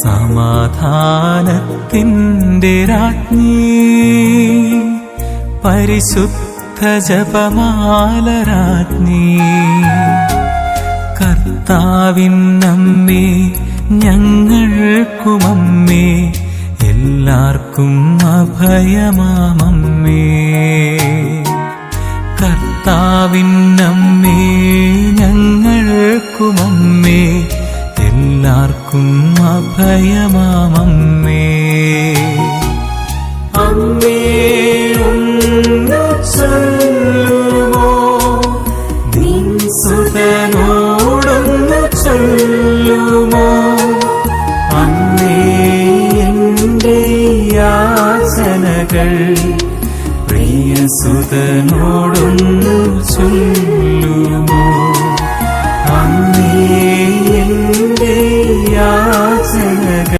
സമാധാനത്തിൻ്റെ രാജ്ഞി പരിശുദ്ധ ജപമാല രാജ്ഞി കർത്താവിന്നമ്മേ ഞങ്ങൾക്കുമമ്മേ എല്ലാവർക്കും അഭയമാമമ്മേ കർത്താവിന്നമ്മേ ഞങ്ങൾക്കുമമ്മേ എല്ലാവർക്കും അഭയമാമമ്മേ അമ്മേ ഒന്ന് ചൊല്ലുമോ നിൻ സുതനോടൊന്ന് ചൊല്ലുമോ അമ്മേ എൻ്റെ യാചനകൾ പ്രിയ സുതനോടൊന്നു ചൊല്ലുമോ